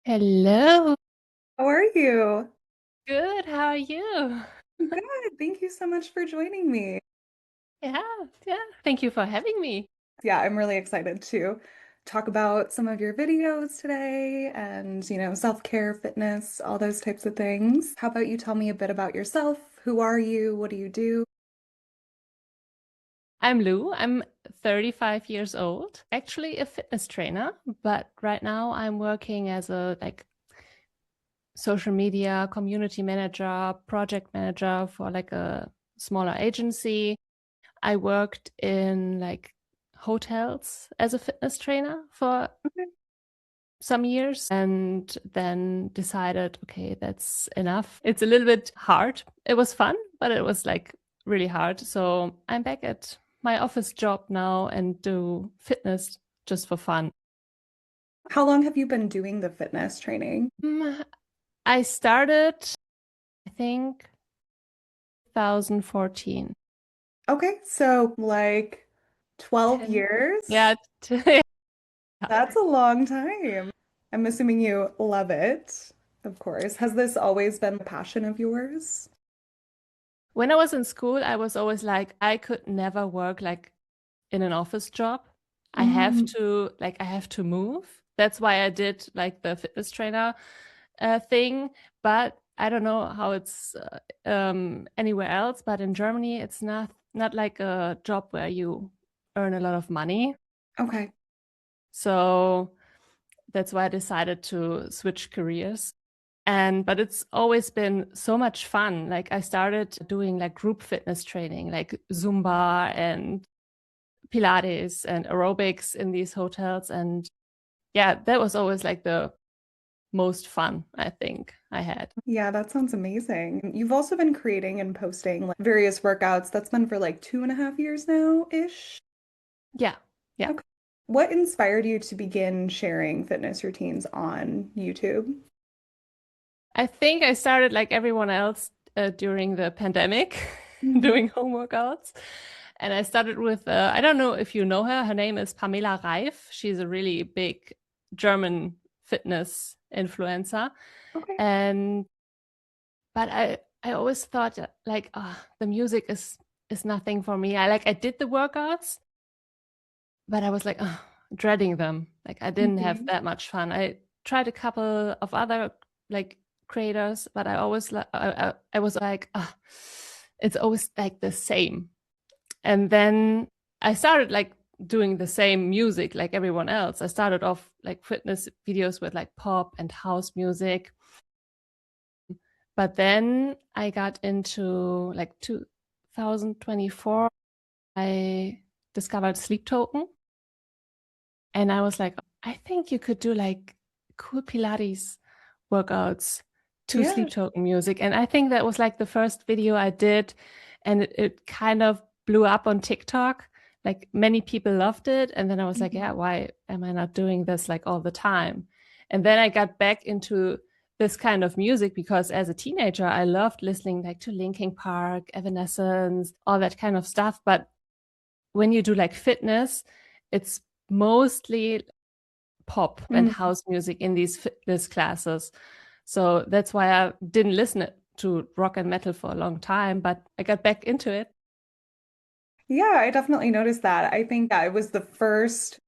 Hello. How are you? Good. How are you? Good. Thank you so much for joining me. Yeah, yeah. Thank you for having me. Yeah, I'm really excited to talk about some of your videos today and, self-care, fitness, all those types of things. How about you tell me a bit about yourself? Who are you? What do you do? I'm Lou. I'm 35 years old, actually a fitness trainer, but right now I'm working as a social media community manager, project manager for a smaller agency. I worked in hotels as a fitness trainer for Okay. some years and then decided, okay, that's enough. It's a little bit hard. It was fun, but it was really hard. So I'm back at my office job now and do fitness just for fun. How long have you been doing the fitness training? I started, I think, 2014. Okay, so like 12 10. years. Yeah. That's a long time. I'm assuming you love it, of course. Has this always been a passion of yours? When I was in school, I was always like, I could never work in an office job. Mm, I have to move. That's why I did the fitness trainer thing. But I don't know how it's anywhere else. But in Germany, it's not like a job where you earn a lot of money. okay. So that's why I decided to switch careers. And but it's always been so much fun. Like I started doing group fitness training, like Zumba and Pilates and aerobics in these hotels. And yeah, that was always the most fun I think I had. Yeah, that sounds amazing. You've also been creating and posting like various workouts. That's been for like 2.5 years now-ish. Yeah, yeah. Okay. What inspired you to begin sharing fitness routines on YouTube? I think I started like everyone else during the pandemic Mhm. doing home workouts. And I started with, I don't know if you know her. Her name is Pamela Reif. She's a really big German fitness influencer. Okay. And but I always thought the music is nothing for me. I did the workouts, but I was dreading them. Like I didn't have Mhm. that much fun. I tried a couple of other like creators, but I always I was it's always like the same. And then I started doing the same music like everyone else. I started off like fitness videos with like pop and house music. But then I got into 2024, I discovered Sleep Token. And I was like, I think you could do cool Pilates workouts to Yeah. Sleep Token music. And I think that was like the first video I did. And it kind of blew up on TikTok. Like many people loved it. And then I was like, Mhm. yeah, why am I not doing this like all the time? And then I got back into this kind of music because as a teenager, I loved listening to Linkin Park, Evanescence, all that kind of stuff. But when you do fitness, it's mostly pop and Mm. house music in these fitness classes. So that's why I didn't listen to rock and metal for a long time, but I got back into it. Yeah, I definitely noticed that. I think that it was the first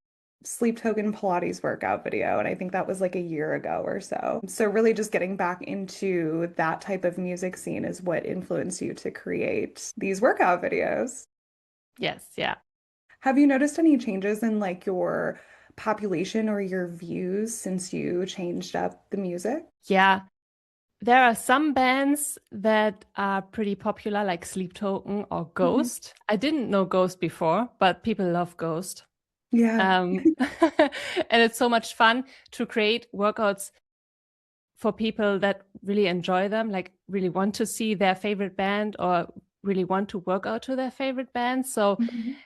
Sleep Token Pilates workout video, and I think that was like a year ago or so. So really just getting back into that type of music scene is what influenced you to create these workout videos. Yes, yeah. Have you noticed any changes in like your population or your views since you changed up the music? Yeah. There are some bands that are pretty popular, like Sleep Token or Mhm. Ghost. I didn't know Ghost before, but people love Ghost. Yeah. And it's so much fun to create workouts for people that really enjoy them, like really want to see their favorite band or really want to work out to their favorite band. So Mhm.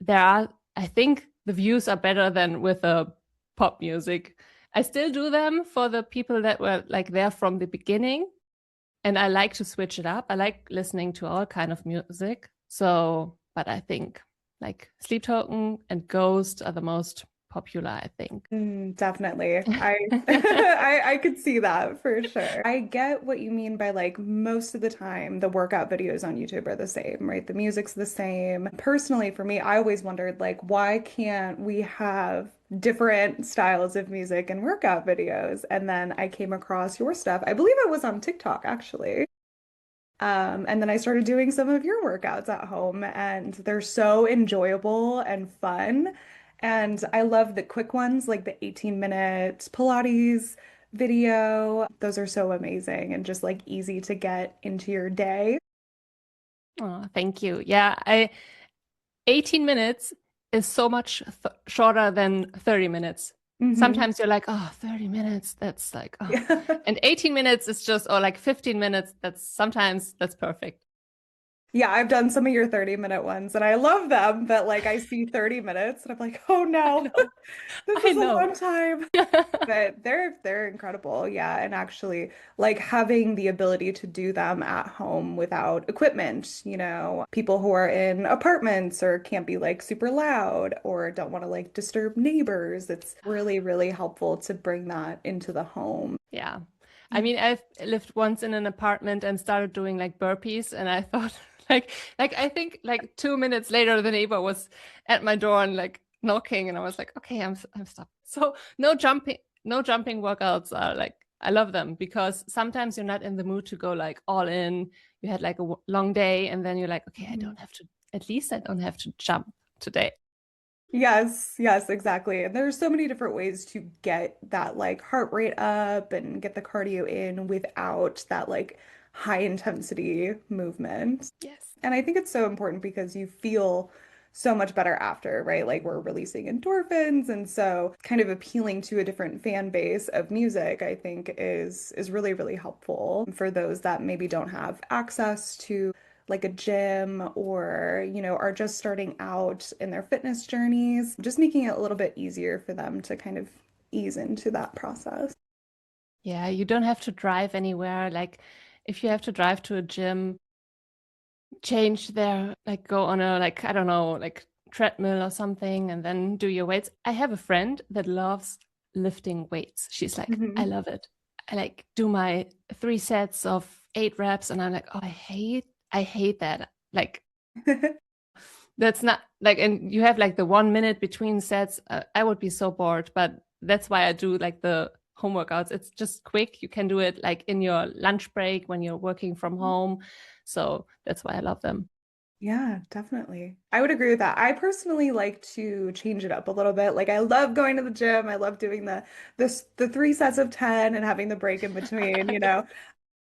I think the views are better than with the pop music. I still do them for the people that were like there from the beginning. And I like to switch it up. I like listening to all kind of music. So, but I think like Sleep Token and Ghost are the most popular, I think. Definitely. I could see that for sure. I get what you mean by like most of the time the workout videos on YouTube are the same, right? The music's the same. Personally, for me, I always wondered like why can't we have different styles of music and workout videos? And then I came across your stuff. I believe it was on TikTok actually. And then I started doing some of your workouts at home, and they're so enjoyable and fun. And I love the quick ones, like the 18-minute Pilates video. Those are so amazing and just like easy to get into your day. Oh, thank you. Yeah, I 18 minutes is so much th shorter than 30 minutes. Hmm. Sometimes you're like, oh, 30 minutes, that's like, oh. Yeah. And 18 minutes is just, or like 15 minutes, that's perfect. Yeah, I've done some of your 30-minute ones and I love them, but like I see 30 minutes and I'm like, oh I no, know. this I is a know. long time. But they're incredible. Yeah, and actually like having the ability to do them at home without equipment, people who are in apartments or can't be like super loud or don't want to like disturb neighbors. It's really, really helpful to bring that into the home. Yeah. I mean, I've lived once in an apartment and started doing like burpees, and I thought like I think like 2 minutes later the neighbor was at my door and like knocking, and I was like, okay, I'm stopped. So no jumping workouts are like I love them because sometimes you're not in the mood to go like all in. You had like a long day, and then you're like, okay, I Mhm. don't have to. At least I don't have to jump today. Yes, yes, exactly. And there's so many different ways to get that like heart rate up and get the cardio in without that like high intensity movement. Yes. And I think it's so important because you feel so much better after, right? Like we're releasing endorphins, and so kind of appealing to a different fan base of music, I think is really, really helpful for those that maybe don't have access to like a gym or, are just starting out in their fitness journeys, just making it a little bit easier for them to kind of ease into that process. Yeah, you don't have to drive anywhere. Like if you have to drive to a gym, change there, like go on a like I don't know, like treadmill or something and then do your weights. I have a friend that loves lifting weights. She's like, I Hmm. love it. I like do my 3 sets of 8 reps and I'm like, oh, I hate that. Like that's not like and you have like the 1 minute between sets. I would be so bored, but that's why I do like the home workouts. It's just quick. You can do it like in your lunch break when you're working from home. So that's why I love them. Yeah, definitely. I would agree with that. I personally like to change it up a little bit. Like I love going to the gym. I love doing the 3 sets of 10 and having the break in between.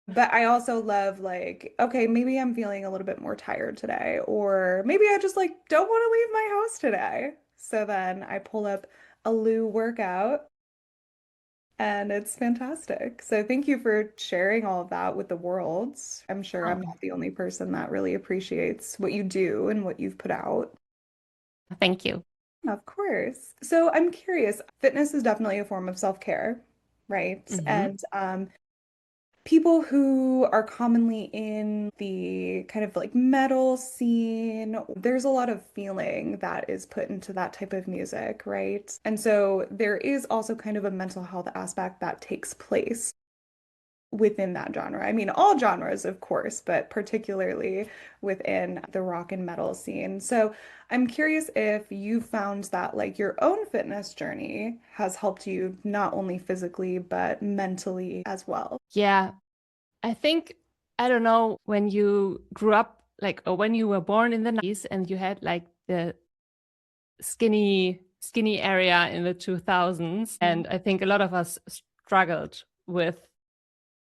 But I also love like, okay, maybe I'm feeling a little bit more tired today, or maybe I just like don't want to leave my house today. So then I pull up a Lou workout and it's fantastic. So thank you for sharing all of that with the world. I'm sure I'm Oh, not the only person that really appreciates what you do and what you've put out. thank you. Of course. So I'm curious, fitness is definitely a form of self-care, right? Hmm. And people who are commonly in the kind of like metal scene, there's a lot of feeling that is put into that type of music, right? And so there is also kind of a mental health aspect that takes place within that genre. I mean, all genres, of course, but particularly within the rock and metal scene. So I'm curious if you found that like your own fitness journey has helped you not only physically, but mentally as well. Yeah, I think, I don't know, when you grew up, like, or when you were born in the 90s and you had like the skinny area in the 2000s. Mhm. And I think a lot of us struggled with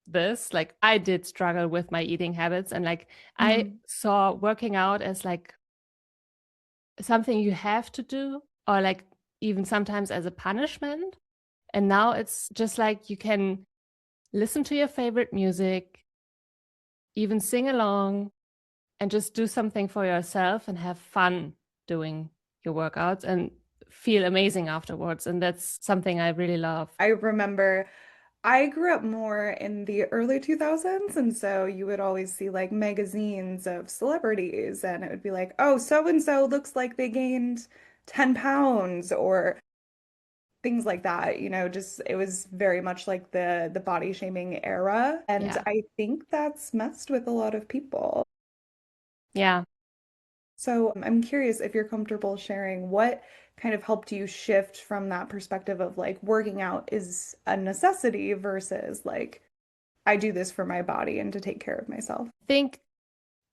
this. Like, I did struggle with my eating habits. And like, I Mhm. saw working out as like something you have to do, or like even sometimes as a punishment. And now it's just like you can listen to your favorite music, even sing along, and just do something for yourself and have fun doing your workouts and feel amazing afterwards. And that's something I really love. I remember I grew up more in the early 2000s, and so you would always see like magazines of celebrities, and it would be like, oh, so and so looks like they gained 10 pounds, or things like that, just it was very much like the body shaming era. And Yeah. I think that's messed with a lot of people. Yeah. So I'm curious if you're comfortable sharing what kind of helped you shift from that perspective of like working out is a necessity versus like I do this for my body and to take care of myself. I think,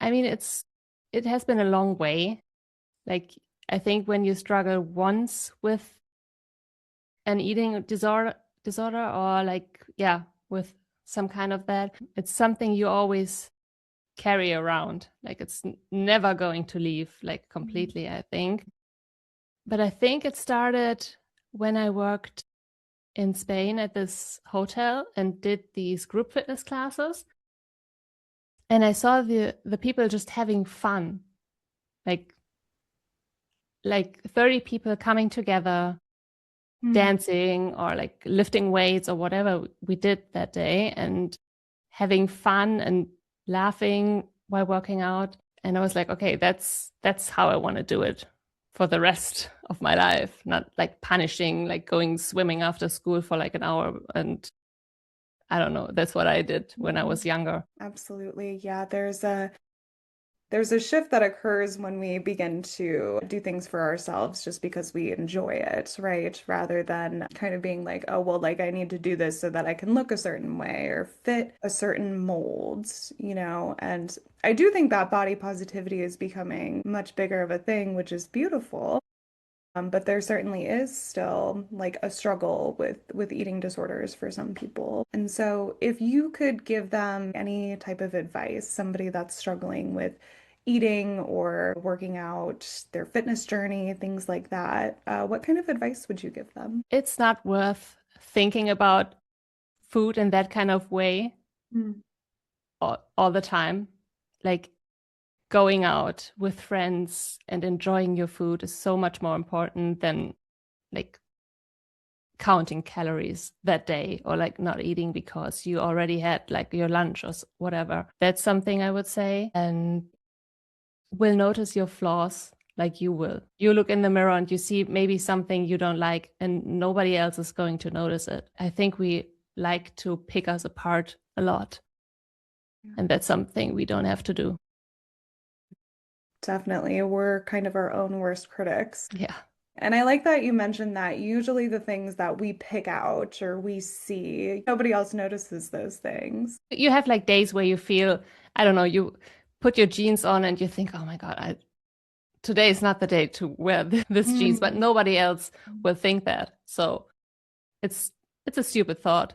I mean, it has been a long way. Like, I think when you struggle once with an eating disorder or like, yeah, with some kind of that, it's something you always carry around. Like, it's never going to leave like completely, I think. But I think it started when I worked in Spain at this hotel and did these group fitness classes. And I saw the people just having fun, like 30 people coming together, Mm. dancing or like lifting weights or whatever we did that day and having fun and laughing while working out. And I was like, okay, that's how I want to do it for the rest of my life, not like punishing, like going swimming after school for like an hour. And I don't know, that's what I did when I was younger. Absolutely. Yeah, there's a shift that occurs when we begin to do things for ourselves just because we enjoy it, right? Rather than kind of being like, oh, well, like I need to do this so that I can look a certain way or fit a certain mold, And I do think that body positivity is becoming much bigger of a thing, which is beautiful. But there certainly is still like a struggle with eating disorders for some people. And so if you could give them any type of advice, somebody that's struggling with eating or working out, their fitness journey, things like that, what kind of advice would you give them? It's not worth thinking about food in that kind of way Mm. all the time. Like going out with friends and enjoying your food is so much more important than like counting calories that day or like not eating because you already had like your lunch or whatever. That's something I would say. And will notice your flaws like you will. You look in the mirror and you see maybe something you don't like, and nobody else is going to notice it. I think we like to pick us apart a lot. Yeah. And that's something we don't have to do. Definitely. We're kind of our own worst critics. Yeah. And I like that you mentioned that usually the things that we pick out or we see, nobody else notices those things. You have like days where you feel, I don't know, you put your jeans on and you think, oh my God, today is not the day to wear this jeans, but Mm. nobody else will think that. So it's it's a stupid thought.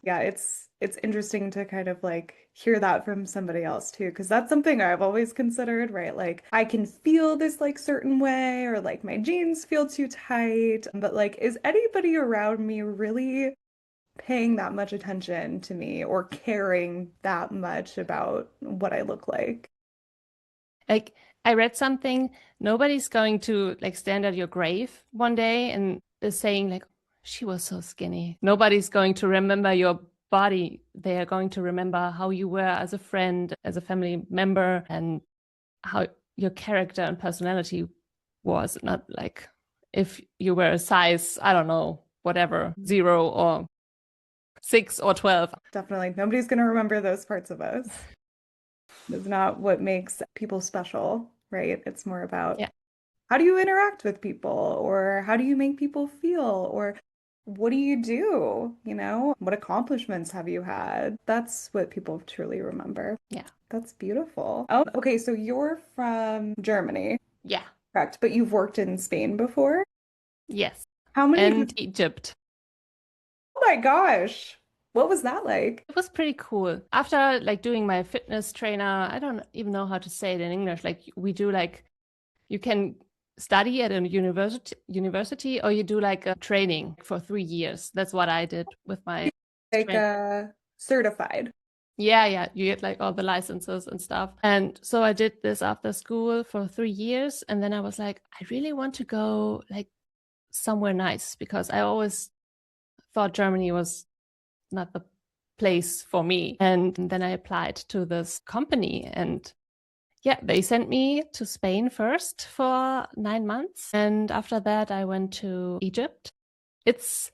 Yeah, it's interesting to kind of like hear that from somebody else too, because that's something I've always considered, right? Like I can feel this like certain way or like my jeans feel too tight, but like is anybody around me really paying that much attention to me or caring that much about what I look like? Like I read something, nobody's going to like stand at your grave one day and is saying like she was so skinny. Nobody's going to remember your body. They are going to remember how you were as a friend, as a family member, and how your character and personality was, not like if you were a size, I don't know, whatever, 0 or 6 or 12. Definitely. Nobody's going to remember those parts of us. It's not what makes people special, right? It's more about Yeah. how do you interact with people or how do you make people feel or what do you do? What accomplishments have you had? That's what people truly remember. Yeah. That's beautiful. Oh, okay. So you're from Germany, Yeah. correct? But you've worked in Spain before? Yes. How many? And Egypt. Oh my gosh. What was that like? It was pretty cool. After like doing my fitness trainer, I don't even know how to say it in English. Like we do like you can study at a university or you do like a training for 3 years. That's what I did with my Like train. certified. Yeah, yeah, you get like all the licenses and stuff. And so I did this after school for 3 years. And then I was like, I really want to go like somewhere nice because I always thought Germany was not the place for me. And then I applied to this company and yeah, they sent me to Spain first for 9 months. And after that, I went to Egypt. it's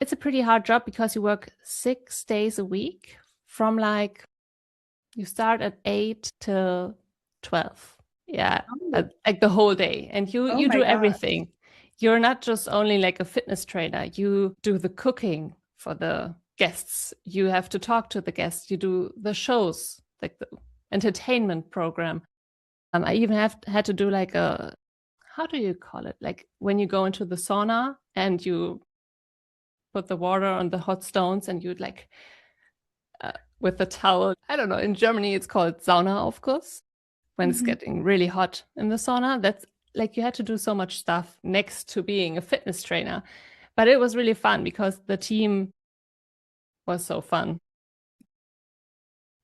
it's a pretty hard job because you work 6 days a week from like you start at 8 till 12. Yeah, Oh, like the whole day. And oh you my do God. everything. You're not just only like a fitness trainer. You do the cooking for the guests. You have to talk to the guests. You do the shows, like the entertainment program. I even had to do like a, how do you call it? Like when you go into the sauna and you put the water on the hot stones and you like with the towel. I don't know. In Germany, it's called Sauna, of course, when it's Mhm. getting really hot in the sauna. That's like you had to do so much stuff next to being a fitness trainer. But it was really fun because the team was so fun.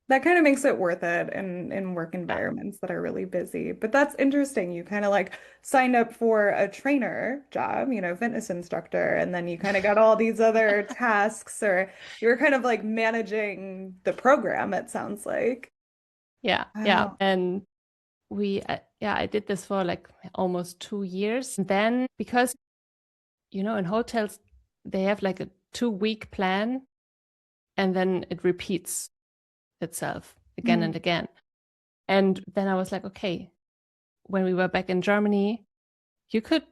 That kind of makes it worth it in work Yeah. environments that are really busy. But that's interesting. You kind of like signed up for a trainer job, fitness instructor, and then you kind of got all these other tasks, or you were kind of like managing the program, it sounds like. Yeah. Yeah. Wow. And yeah, I did this for like almost 2 years. And then because, in hotels, they have like a 2-week plan and then it repeats itself again and Mm. again. And then I was like, okay, when we were back in Germany, you could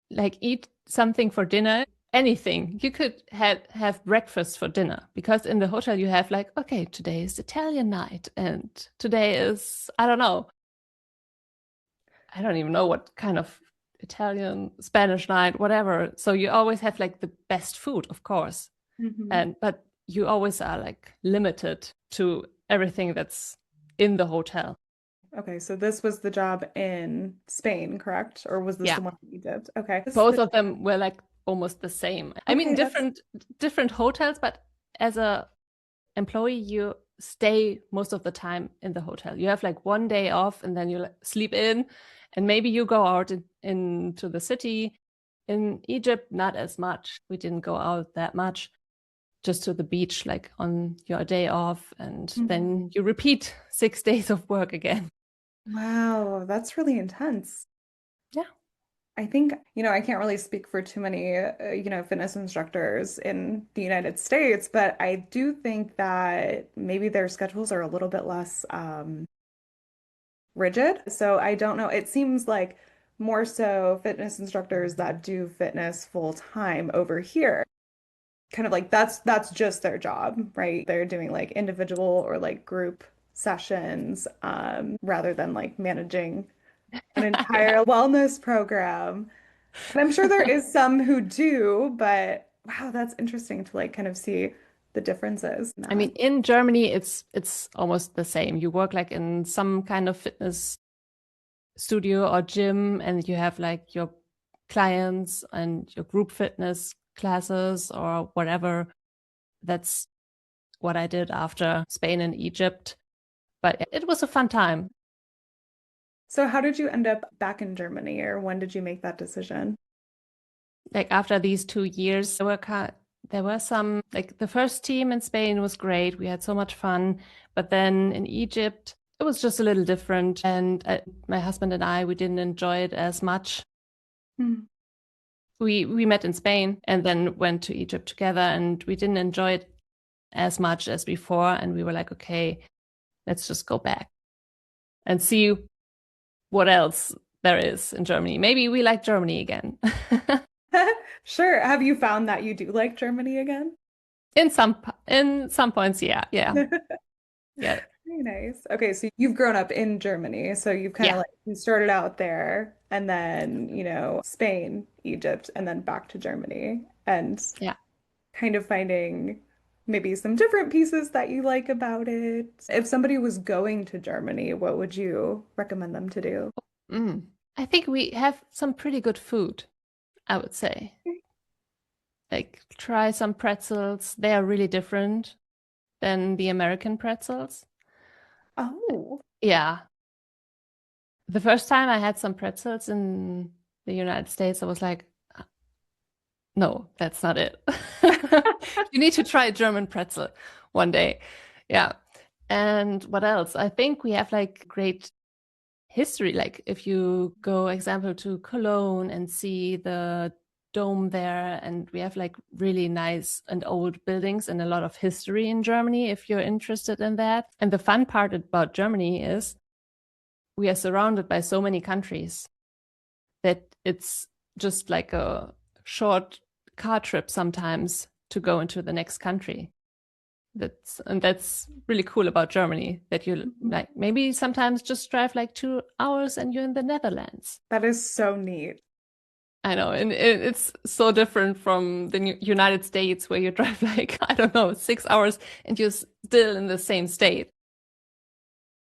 like eat something for dinner, anything. You could have breakfast for dinner because in the hotel you have like, okay, today is Italian night and today is, I don't know, I don't even know what kind of Italian, Spanish night, whatever. So you always have like the best food, of course. Hmm. But you always are like limited to everything that's in the hotel. Okay, so this was the job in Spain, correct? Or was this Yeah. the one in Egypt? Okay. Both of them were like almost the same. I mean, Okay, that's different hotels, but as a employee, you stay most of the time in the hotel. You have like one day off and then you like, sleep in, and maybe you go out into the city. In Egypt, not as much. We didn't go out that much, just to the beach, like on your day off, and Mhm. then you repeat 6 days of work again. Wow, that's really intense. Yeah. I think, I can't really speak for too many, fitness instructors in the United States, but I do think that maybe their schedules are a little bit less rigid. So I don't know. It seems like more so fitness instructors that do fitness full time over here, kind of like that's just their job, right? They're doing like individual or like group sessions, rather than like managing an Yeah. entire wellness program. And I'm sure there is some who do, but wow, that's interesting to like kind of see the differences in I that. mean, in Germany, it's almost the same. You work like in some kind of fitness studio or gym, and you have like your clients and your group fitness classes or whatever. That's what I did after Spain and Egypt. But it was a fun time. So how did you end up back in Germany, or when did you make that decision? Like after these 2 years, there were some like the first team in Spain was great. We had so much fun, but then in Egypt, it was just a little different. And my husband and I, we didn't enjoy it as much. Hmm. We met in Spain and then went to Egypt together, and we didn't enjoy it as much as before. And we were like, okay, let's just go back and see what else there is in Germany. Maybe we like Germany again. Sure. Have you found that you do like Germany again? In some points, yeah, yeah, yeah, Very nice. Okay, so you've grown up in Germany, so you've kind of yeah, like you started out there and then, Spain, Egypt, and then back to Germany and yeah. kind of finding maybe some different pieces that you like about it. If somebody was going to Germany, what would you recommend them to do? Mm. I think we have some pretty good food, I would say. Like try some pretzels. They are really different than the American pretzels. Oh. Yeah. The first time I had some pretzels in the United States, I was like, no, that's not it. You need to try a German pretzel one day. Yeah. And what else? I think we have like great history. Like if you go, example, to Cologne and see the dome there, and we have like really nice and old buildings and a lot of history in Germany if you're interested in that. And the fun part about Germany is we are surrounded by so many countries that it's just like a short car trip sometimes to go into the next country. That's really cool about Germany, that you like maybe sometimes just drive like 2 hours and you're in the Netherlands. That is so neat. I know, and it's so different from the United States where you drive like, I don't know, 6 hours and you're still in the same state.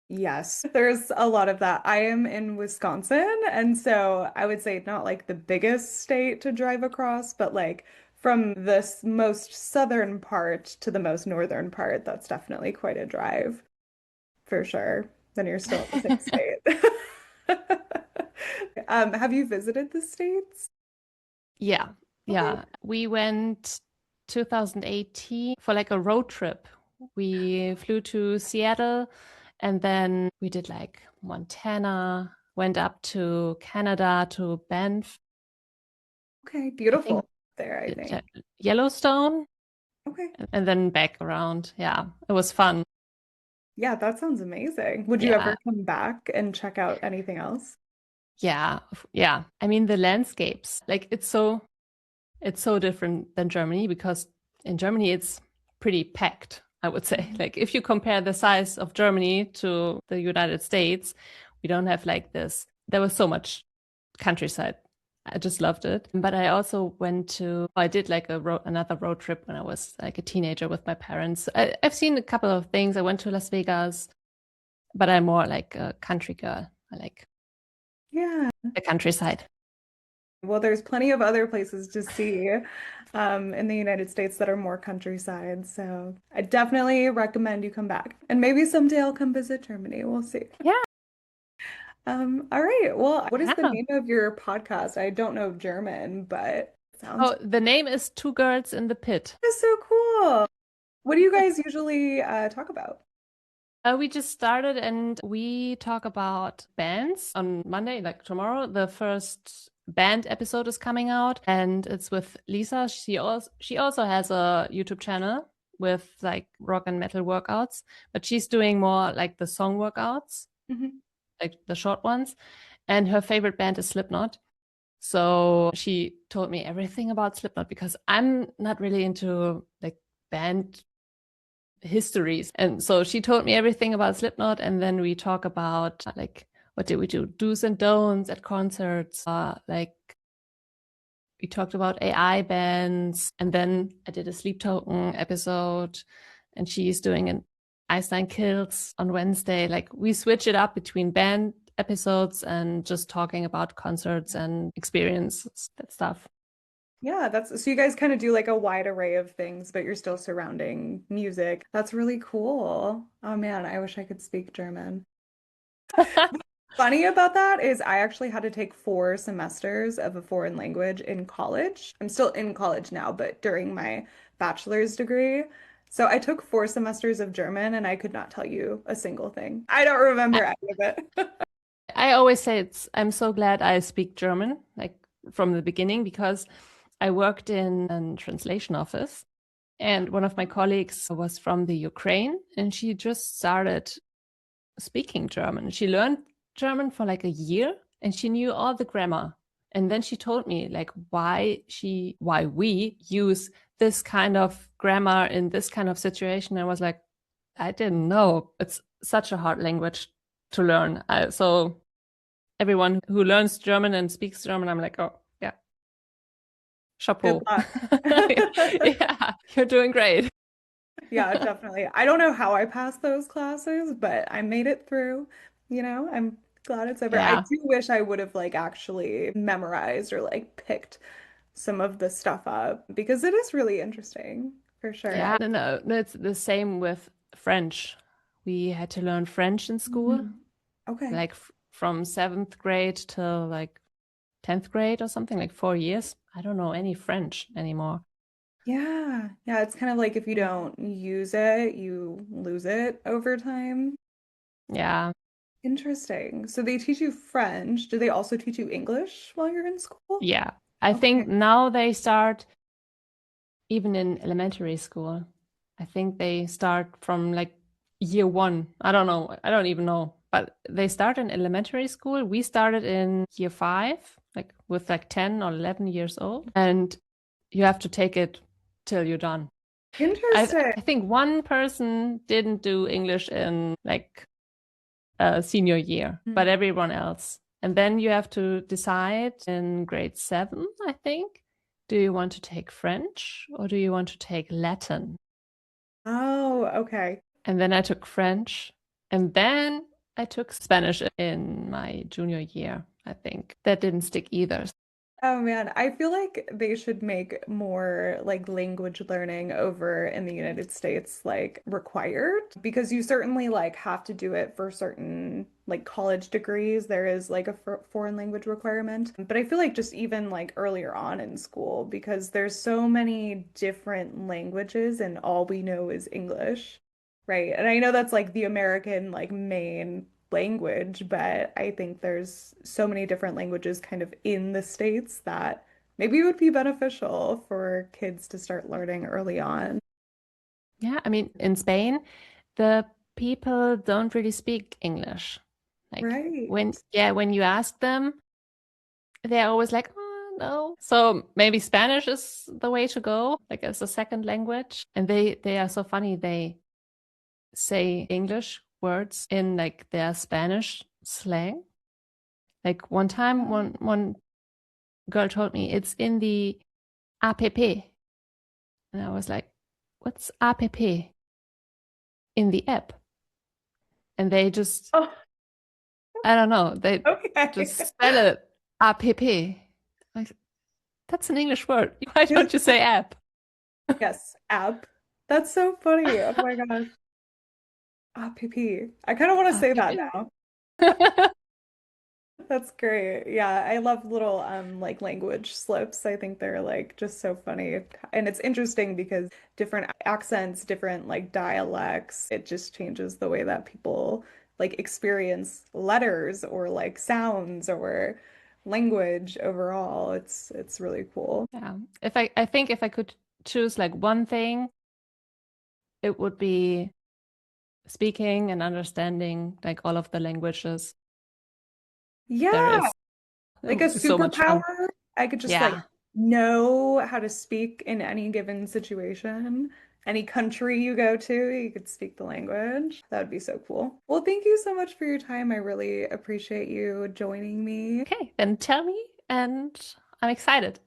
Yes, there's a lot of that. I am in Wisconsin, and so I would say not like the biggest state to drive across, but like from this most southern part to the most northern part, that's definitely quite a drive for sure. Then you're still in the same state. Have you visited the States? Yeah, Okay. yeah. We went 2018 for like a road trip. We flew to Seattle and then we did like Montana, went up to Canada to Banff. Okay, I think beautiful there, I did think. Yellowstone Okay. and then back around. Yeah, it was fun. Yeah, that sounds amazing. Would you Yeah, ever come back and check out anything else? yeah, yeah. I mean, the landscapes, like it's so different than Germany because in Germany it's pretty packed, I would say. Mhm. Like if you compare the size of Germany to the United States, we don't have like this. There was so much countryside. I just loved it. But I also I did like another road trip when I was like a teenager with my parents. I've seen a couple of things. I went to Las Vegas, but I'm more like a country girl. I like Yeah. the countryside. Well, there's plenty of other places to see in the United States that are more countryside. So I definitely recommend you come back. And maybe someday I'll come visit Germany. We'll see. Yeah. All right. Well, what is the Yeah. name of your podcast? I don't know German, but it sounds Oh, the name is Two Girls in the Pit. that's so cool. What do you guys usually talk about? We just started and we talk about bands on Monday, like tomorrow. The first band episode is coming out and it's with Lisa. She also has a YouTube channel with like rock and metal workouts, but she's doing more like the song workouts, Mhm. like the short ones. And her favorite band is Slipknot. So she told me everything about Slipknot because I'm not really into like band histories. And so she told me everything about Slipknot, and then we talk about like what did we do, do's and don'ts at concerts. Like we talked about AI bands, and then I did a Sleep Token episode, and she's doing an Einstein Kills on Wednesday. Like we switch it up between band episodes and just talking about concerts and experiences, that stuff. Yeah, that's so you guys kind of do like a wide array of things, but you're still surrounding music. That's really cool. Oh man, I wish I could speak German. Funny about that is I actually had to take 4 semesters of a foreign language in college. I'm still in college now, but during my bachelor's degree. So I took 4 semesters of German and I could not tell you a single thing. I don't remember any of it. I always say I'm so glad I speak German, like from the beginning, because I worked in a translation office and one of my colleagues was from the Ukraine and she just started speaking German. She learned German for like a year and she knew all the grammar. And then she told me like why we use this kind of grammar in this kind of situation. I was like, I didn't know. It's such a hard language to learn. So everyone who learns German and speaks German, I'm like, oh yeah, Good chapeau. luck. Yeah, you're doing great. Yeah, definitely. I don't know how I passed those classes, but I made it through. I'm glad it's over. I Yeah, do wish I would have like actually memorized or like picked some of the stuff up because it is really interesting for sure. yeah. No, it's the same with French. We had to learn French in school, Mhm. Okay. like from seventh grade till like 10th grade or something, like 4 years. I don't know any French anymore. Yeah. Yeah, it's kind of like if you don't use it, you lose it over time. Yeah, Interesting. So they teach you French. Do they also teach you English while you're in school? yeah. I Okay. think now they start even in elementary school. I think they start from like year one. I don't know. I don't even know. But they start in elementary school. We started in year five, like with like 10 or 11 years old. And you have to take it till you're done. Interesting. I think one person didn't do English in like senior year, but Hmm. everyone else. And then you have to decide in grade seven, I think. Do you want to take French or do you want to take Latin? Oh, okay. And then I took French. And then I took Spanish in my junior year, I think. That didn't stick either. Oh man, I feel like they should make more like language learning over in the United States like required because you certainly like have to do it for certain like college degrees. There is like a foreign language requirement. But I feel like just even like earlier on in school because there's so many different languages and all we know is English. Right. And I know that's like the American like main language, but I think there's so many different languages kind of in the States that maybe it would be beneficial for kids to start learning early on. Yeah, I mean, in Spain, the people don't really speak English. Like Right. when you ask them, they're always like, oh, no. So maybe Spanish is the way to go, like as a second language. And they are so funny. They say English words in like their Spanish slang. Like one time, one girl told me it's in the app, and I was like, "What's app in the app?" And they just, Oh, I don't know, they okay. just spell it app. Like that's an English word. Why don't you say app? Yes, app. That's so funny. Oh my gosh. Ah, PP. I kind of want to say App. that now. That's great. Yeah, I love little like language slips. I think they're like just so funny. And it's interesting because different accents, different like dialects, it just changes the way that people like experience letters or like sounds or language overall. It's really cool. Yeah. I think if I could choose like one thing, it would be speaking and understanding like all of the languages there Yeah, is. like a It's so much fun. superpower. I could just like Yeah. know how to speak in any given situation. Any country you go to, you could speak the language. That would be so cool. Well, thank you so much for your time. I really appreciate you joining me. Okay, then tell me, and I'm excited.